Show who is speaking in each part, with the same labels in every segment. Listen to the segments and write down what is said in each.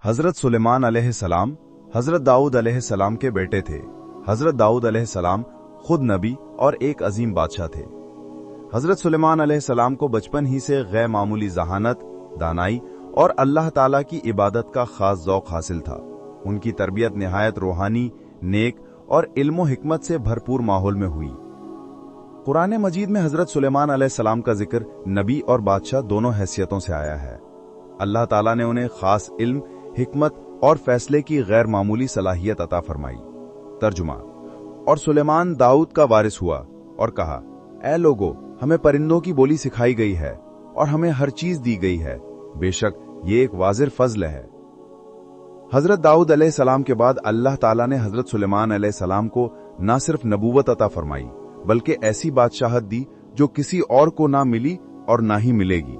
Speaker 1: हजरत सुलेमान अलैहिस्सलाम हजरत दाऊद अलैहिस्सलाम के बेटे थे। हजरत दाऊद अलैहिस्सलाम खुद नबी और एक अजीम बादशाह थे। हजरत सुलेमान अलैहिस्सलाम को बचपन ही से गैर मामूली जहानत, दानाई और अल्लाह ताला की इबादत का खास ज़ौक़ हासिल था। उनकी तरबियत निहायत रूहानी, नेक और इल्म हिकमत से भरपूर माहौल में हुई। कुरान मजीद में हजरत सुलेमान अलैहिस्सलाम का जिक्र नबी और बादशाह दोनों हैसियतों से आया है। अल्लाह ताला ने उन्हें खास इल्म, हिकमत और फैसले की गैर मामूली सलाहियत अता फरमाई। तर्जुमा। और सुलेमान दाऊद का वारिस हुआ और कहा, ऐ लोगो, हमें परिंदों की बोली सिखाई गई है और हमें हर चीज दी गई है। बेशक ये एक वाजिर फजल है। हजरत दाऊद अलैहिस्सलाम के बाद अल्लाह ताला ने हजरत सुलेमान अलैहिस्सलाम को न सिर्फ नबूवत अता फरमाई, बल्कि ऐसी बादशाहत दी जो किसी और को ना मिली और ना ही मिलेगी।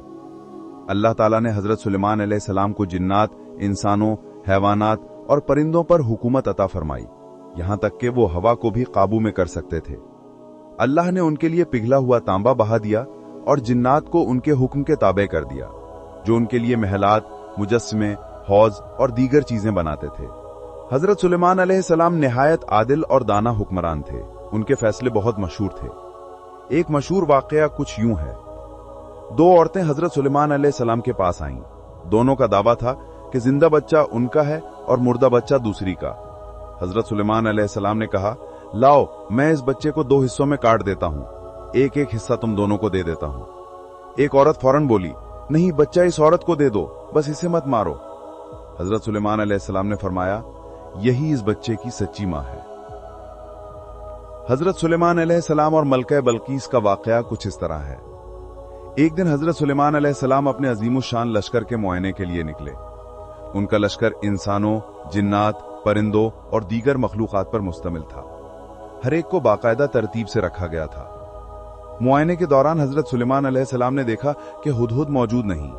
Speaker 1: अल्लाह ताला ने हजरत सुलेमान अलैहिस्सलाम को जिन्नात, इंसानों, हैवानात और परिंदों पर हुकूमत अता फरमाई, यहां तक कि वो हवा को भी काबू में कर सकते थे। अल्लाह ने उनके लिए पिघला हुआ तांबा बहा दिया और जिन्नात को उनके हुक्म के ताबे कर दिया, जो उनके लिए महलात, मुजस्समे, हौज और दीगर चीजें बनाते थे। हजरत सुलेमान अलैहिस्सलाम निहायत आदिल और दाना हुक्मरान थे। उनके फैसले बहुत मशहूर थे। एक मशहूर वाकया कुछ यूं है। दो औरतें हजरत सुलेमान अलैहिस्सलाम के पास आईं। दोनों का दावा था कि जिंदा बच्चा उनका है और मुर्दा बच्चा दूसरी का। हजरत सुलेमान अलैहिस्सलाम ने कहा, लाओ, मैं इस बच्चे को दो हिस्सों में काट देता हूं, एक एक हिस्सा तुम दोनों को दे देता हूं। एक औरत फौरन बोली, नहीं, बच्चा इस औरत को दे दो, बस इसे मत मारो। हजरत सुलेमान अलैहिस्सलाम ने फरमाया, यही इस बच्चे की सच्ची मां है। हजरत सुलेमान अलैहिस्सलाम और मलका बल्कीस का वाकया कुछ इस तरह है। एक दिन हजरत सुलेमान अलैहिस्सलाम अपने अजीमुशान लश्कर के मुआयने के लिए निकले। उनका लश्कर इंसानों, जिन्नात, परिंदों और दीगर मखलूकात पर मुश्तमिल था। हर एक को बाकायदा तरतीब से रखा गया था। मुआयने के दौरान हजरत सुलेमान अलैहिस्सलाम ने देखा कि हुदहुद मौजूद नहीं।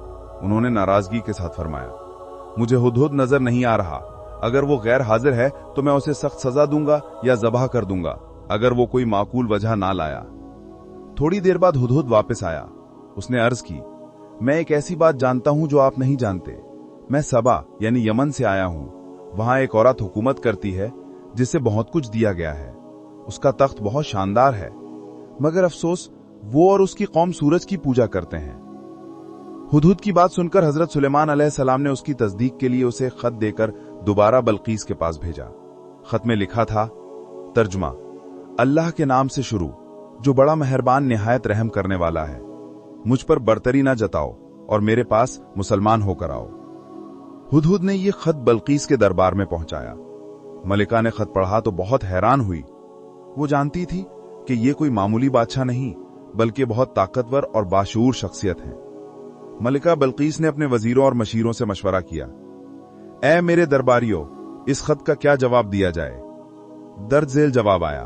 Speaker 1: उन्होंने नाराजगी के साथ फरमाया, मुझे हुदहुद नजर नहीं आ रहा। अगर वो गैर हाजिर है तो मैं उसे सख्त सजा दूंगा या ज़बाह कर दूंगा, अगर वो कोई माकूल वजह ना लाया। थोड़ी देर बाद हुदहुद वापस आया। उसने अर्ज की, मैं एक ऐसी बात जानता हूं जो आप नहीं जानते। मैं सबा यानी यमन से आया हूं। वहां एक औरत हुकूमत करती है जिसे बहुत कुछ दिया गया है। उसका तख्त बहुत शानदार है, मगर अफसोस वो और उसकी कौम सूरज की पूजा करते हैं। हुदहुद की बात सुनकर हजरत सुलेमान अलैहिस्सलाम ने उसकी तस्दीक के लिए उसे खत देकर दोबारा बल्कीस के पास भेजा। खत में लिखा था, तर्जुमा, अल्लाह के नाम से शुरू, जो बड़ा मेहरबान निहायत रहम करने वाला है। मुझ पर बरतरी ना जताओ और मेरे पास मुसलमान होकर आओ। हुदहुद ने यह खत बल्कीस के दरबार में पहुंचाया। मलिका ने खत पढ़ा तो बहुत हैरान हुई। वो जानती थी कि यह कोई मामूली बादशाह नहीं, बल्कि बहुत ताकतवर और बाशऊर शख्सियत है। मलिका बल्कीस ने अपने वजीरों और मशीरों से मशवरा किया, ऐ मेरे दरबारियों, इस खत का क्या जवाब दिया जाए। दर्द झेल जवाब आया,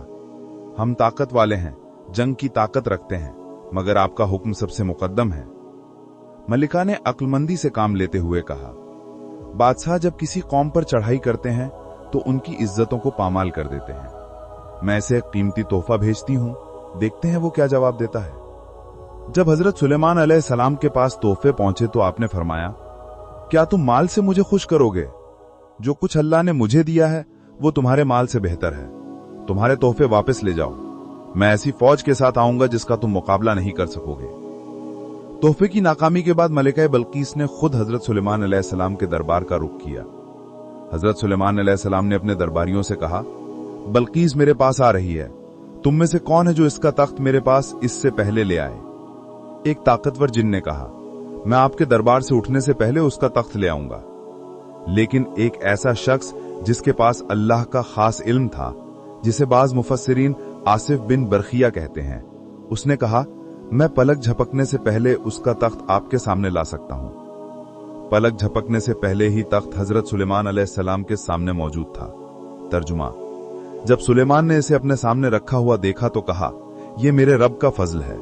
Speaker 1: हम ताकत वाले हैं, जंग की ताकत रखते हैं, मगर आपका हुक्म सबसे मुकद्दम है। मलिका ने अक्लमंदी से काम लेते हुए कहा, बादशाह जब किसी कौम पर चढ़ाई करते हैं तो उनकी इज्जतों को पामाल कर देते हैं। मैं इसे एक कीमती तोहफा भेजती हूं, देखते हैं वो क्या जवाब देता है। जब हजरत सुलेमान अलैहिस्सलाम के पास तोहफे पहुंचे तो आपने फरमाया, क्या तुम माल से मुझे खुश करोगे? जो कुछ अल्लाह ने मुझे दिया है वो तुम्हारे माल से बेहतर है। तुम्हारे तोहफे वापस ले जाओ। मैं ऐसी फौज के साथ आऊंगा जिसका तुम मुकाबला नहीं कर सकोगे। तोहफे की नाकामी के बाद मलिका बल्कीस ने खुद हजरत सुलेमान अलैहिस्सलाम के दरबार का रुख किया। हजरत सुलेमान अलैहिस्सलाम ने अपने दरबारियों से कहा, बल्कीस मेरे पास आ रही है। तुम में से कौन है जो इसका तख्त मेरे पास इससे पहले ले आए? एक ताकतवर जिन ने कहा, मैं आपके दरबार से उठने से पहले उसका तख्त ले आऊंगा। लेकिन एक ऐसा शख्स जिसके पास अल्लाह का खास इल्म था, जिसे बाज मुफस्सिरीन आसिफ बिन बरखिया कहते हैं, उसने कहा, मैं पलक झपकने से पहले उसका तख्त आपके सामने ला सकता हूं। पलक झपकने से पहले ही तख्त हजरत सुलेमान अलैहिस्सलाम के सामने मौजूद था। तर्जुमा, जब सुलेमान ने इसे अपने सामने रखा हुआ देखा तो कहा, यह मेरे रब का फजल है।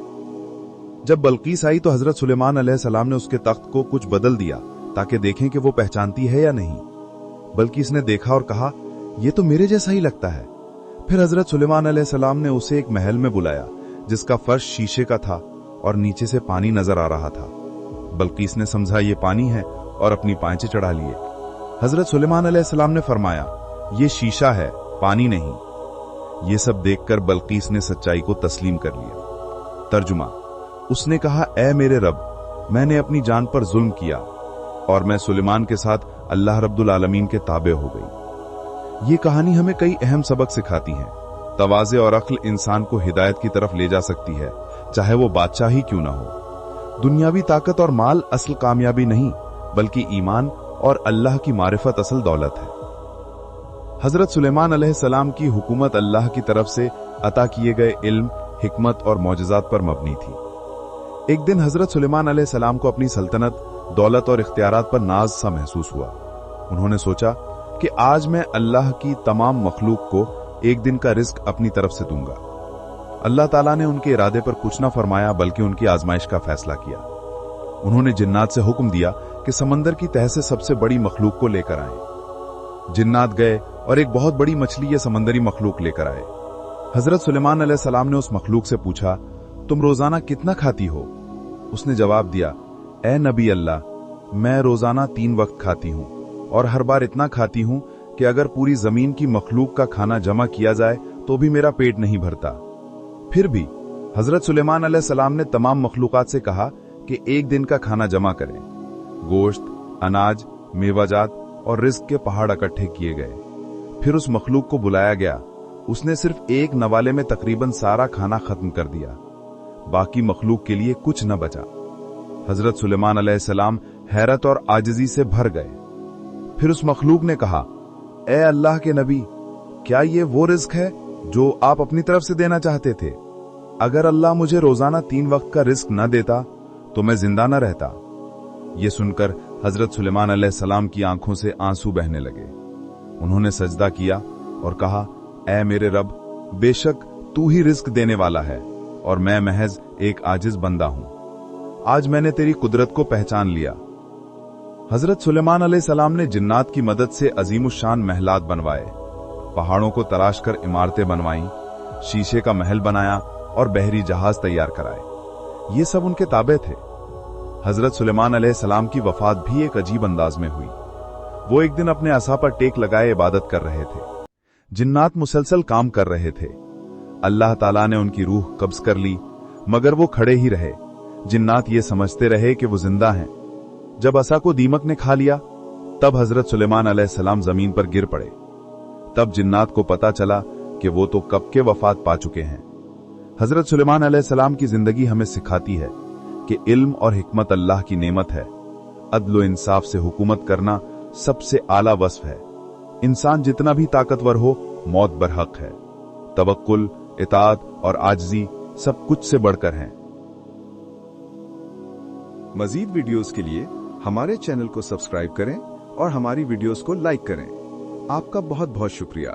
Speaker 1: जब बल्कीस आई तो हजरत सुलेमान अलैहिस्सलाम ने उसके तख्त को कुछ बदल दिया ताकि देखें कि वो पहचानती है या नहीं। बल्कीस ने देखा और कहा, यह तो मेरे जैसा ही लगता है। फिर हजरत सुलेमान अलैहिस्सलाम ने उसे एक महल में बुलाया जिसका फर्श शीशे का था और नीचे से पानी नजर आ रहा था। बल्कीस ने समझा ये पानी है और अपनी पांचे चढ़ा लिए। हजरत सुलेमान अलैहिस्सलाम ने फरमाया, ये शीशा है, पानी नहीं। ये सब देखकर बल्कीस ने सच्चाई को तस्लीम कर लिया। तर्जुमा, उसने कहा, ए मेरे रब, मैंने अपनी जान पर जुल्म किया और मैं सुलेमान के साथ अल्लाह रब्बुल आलमीन के ताबे हो गई। ये कहानी हमें कई अहम सबक सिखाती है। तवाज़े और अक्ल इंसान को हिदायत की तरफ ले जा सकती है, चाहे वो बादशाह ही क्यों ना हो। दुनियावी ताकत और माल असल कामयाबी नहीं, बल्कि ईमान और अल्लाह की मारिफत असल दौलत है। हजरत सुलेमान अलैहिस्सलाम की हुकूमत अल्लाह की तरफ से अता किए गए इल्म, हिकमत और मौजज़ात पर मबनी थी। एक दिन हजरत सुलेमान अलैहिस्सलाम को अपनी सल्तनत, दौलत और इख्तियारात पर नाज सा महसूस हुआ। उन्होंने सोचा कि आज मैं अल्लाह की तमाम मखलूक को एक दिन का रिस्क अपनी तरफ से दूंगा। अल्लाह ताला ने उनके इरादे पर कुछ न फरमाया, बल्कि उनकी आजमाइश का फैसला किया। उन्होंने जिन्नात से हुक्म दिया कि समंदर की तह से सबसे बड़ी मखलूक को लेकर आए। जिन्नात गए और एक बहुत बड़ी मछली या समंदरी मखलूक लेकर आए। हजरत सुलेमान अलैहिस्सलाम ने उस मखलूक से पूछा, तुम रोजाना कितना खाती हो? उसने जवाब दिया, ए नबी अल्लाह, मैं रोजाना 3 वक्त खाती हूं और हर बार इतना खाती हूं कि अगर पूरी जमीन की मखलूक का खाना जमा किया जाए तो भी मेरा पेट नहीं भरता। फिर भी हजरत सुलेमान अलैहिस्सलाम ने तमाम मखलूकात से कहा कि एक दिन का खाना जमा करें। गोश्त, अनाज, मेवाजात और रिस्क के पहाड़ इकट्ठे किए गए। फिर उस मखलूक को बुलाया गया। उसने सिर्फ एक नवाले में तकरीबन सारा खाना खत्म कर दिया। बाकी मखलूक के लिए कुछ न बचा। हजरत सुलेमान अलैहिस्सलाम हैरत और आजिजी से भर गए। फिर उस मखलूक ने कहा, ए अल्लाह के नबी, क्या ये वो रिस्क है जो आप अपनी तरफ से देना चाहते थे? अगर अल्लाह मुझे रोजाना 3 वक्त का रिस्क न देता तो मैं जिंदा न रहता। ये सुनकर हजरत सुलेमान अलैहिस्सलाम की आंखों से आंसू बहने लगे। उन्होंने सजदा किया और कहा, ऐ मेरे रब, बेशक तू ही रिस्क देने वाला है और मैं महज एक आजिज बंदा हूं। आज मैंने तेरी कुदरत को पहचान लिया। हजरत सुलेमान अलैहिस्सलाम ने जिन्नात की मदद से अजीमुशान महलात बनवाए, पहाड़ों को तराश कर इमारतें बनवाईं, शीशे का महल बनाया और बहरी जहाज तैयार कराए। ये सब उनके ताबे थे। हजरत सुलेमान अलैहिस्सलाम की वफात भी एक अजीब अंदाज में हुई। वो एक दिन अपने असा पर टेक लगाए इबादत कर रहे थे। जिन्नात मुसलसल काम कर रहे थे। अल्लाह ताला ने उनकी रूह कब्ज कर ली, मगर वो खड़े ही रहे। जिन्नात ये समझते रहे कि वो जिंदा हैं। जब असा को दीमक ने खा लिया, तब हजरत सुलेमान अलैहिस्सलाम जमीन पर गिर पड़े। तब जिन्नात को पता चला कि वो तो कब के वफात पा चुके हैं। हजरत सुलेमान अलैहिस्सलाम की जिंदगी हमें सिखाती है कि इल्म और हिकमत अल्लाह की नेमत है। अदल व इंसाफ से हुकूमत करना सबसे आला वस्फ है। इंसान जितना भी ताकतवर हो, मौत बरहक है। तवक्कुल, इताअत और आजिज़ी सब कुछ से बढ़कर हैं।
Speaker 2: मजीद वीडियोस के लिए हमारे चैनल को सब्सक्राइब करें और हमारी वीडियोस को लाइक करें। आपका बहुत बहुत शुक्रिया।